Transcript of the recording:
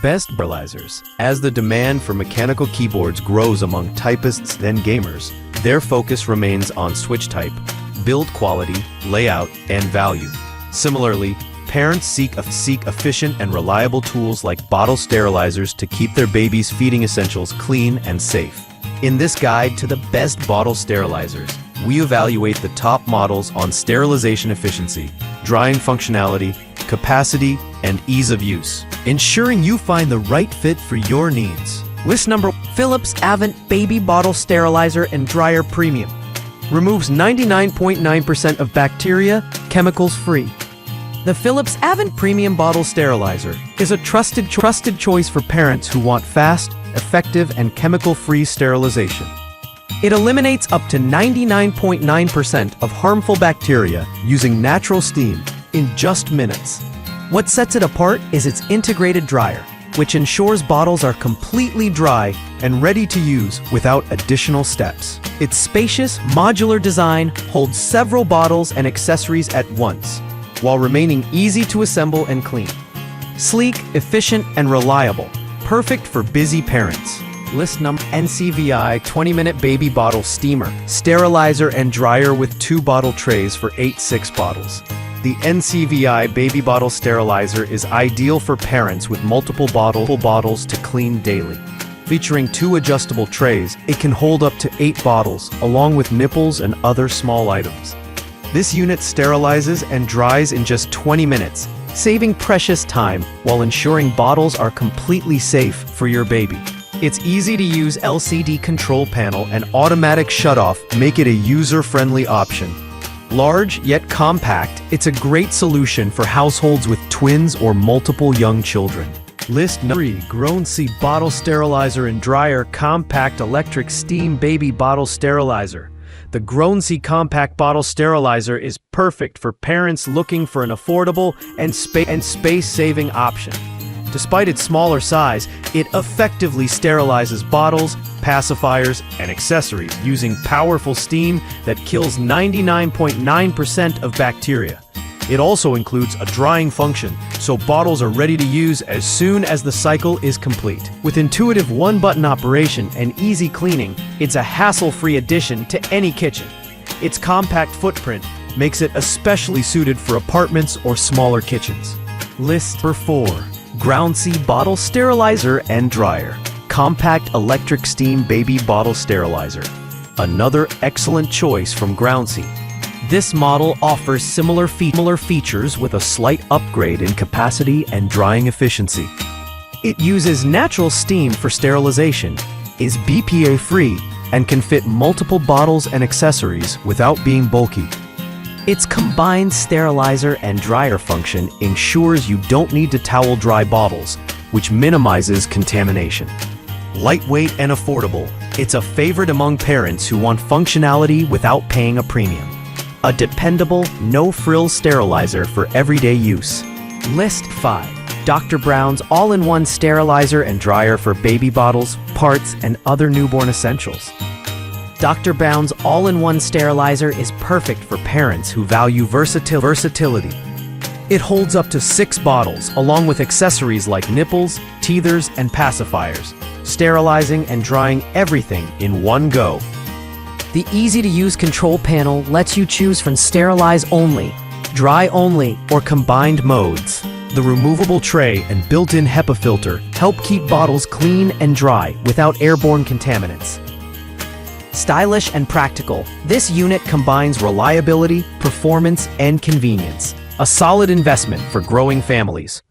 Best Sterilizers. As the demand for mechanical keyboards grows among typists and gamers, their focus remains on switch type, build quality, layout, and value. Similarly, parents seek efficient and reliable tools like bottle sterilizers to keep their babies' feeding essentials clean and safe. In this guide to the best bottle sterilizers, we evaluate the top models on sterilization efficiency, drying functionality, capacity, and ease of use, ensuring you find the right fit for your needs. List number: Philips Avent Baby Bottle Sterilizer and Dryer Premium. Removes 99.9% of bacteria, chemicals free. The Philips Avent Premium Bottle Sterilizer is a trusted choice for parents who want fast, effective, and chemical-free sterilization. It eliminates up to 99.9% of harmful bacteria using natural steam in just minutes. What sets it apart is its integrated dryer, which ensures bottles are completely dry and ready to use without additional steps. Its spacious, modular design holds several bottles and accessories at once, while remaining easy to assemble and clean. Sleek, efficient, and reliable, perfect for busy parents. List number: NCVI 20-minute baby bottle steamer, sterilizer and dryer with 2 bottle trays for 8 bottles. The NCVI baby bottle sterilizer is ideal for parents with multiple bottles to clean daily. Featuring 2 adjustable trays, it can hold up to 8 bottles, along with nipples and other small items. This unit sterilizes and dries in just 20 minutes, saving precious time while ensuring bottles are completely safe for your baby. Its easy-to-use LCD control panel and automatic shutoff make it a user-friendly option. Large yet compact, it's a great solution for households with twins or multiple young children. List number 3: grownsy Bottle Sterilizer and Dryer Compact Electric Steam Baby Bottle Sterilizer. The grownsy Compact Bottle Sterilizer is perfect for parents looking for an affordable and space-saving option. Despite its smaller size, it effectively sterilizes bottles, pacifiers, and accessories using powerful steam that kills 99.9% of bacteria. It also includes a drying function, so bottles are ready to use as soon as the cycle is complete. With intuitive one-button operation and easy cleaning, it's a hassle-free addition to any kitchen. Its compact footprint makes it especially suited for apartments or smaller kitchens. List number 4: grownsy Bottle Sterilizer and Dryer Compact Electric Steam Baby Bottle Sterilizer. Another excellent choice from Grownsy. This model offers similar features with a slight upgrade in capacity and drying efficiency. It uses natural steam for sterilization, is BPA-free, and can fit multiple bottles and accessories without being bulky. Its combined sterilizer and dryer function ensures you don't need to towel dry bottles, which minimizes contamination. Lightweight and affordable, it's a favorite among parents who want functionality without paying a premium. A dependable, no-frills sterilizer for everyday use. List 5: Dr. Brown's all-in-one sterilizer and dryer for baby bottles, parts, and other newborn essentials. Dr. Brown's all-in-one sterilizer is perfect for parents who value versatility. It holds up to 6 bottles, along with accessories like nipples, teethers, and pacifiers, sterilizing and drying everything in one go. The easy-to-use control panel lets you choose from sterilize only, dry only, or combined modes. The removable tray and built-in HEPA filter help keep bottles clean and dry without airborne contaminants. Stylish and practical, this unit combines reliability, performance, and convenience. A solid investment for growing families.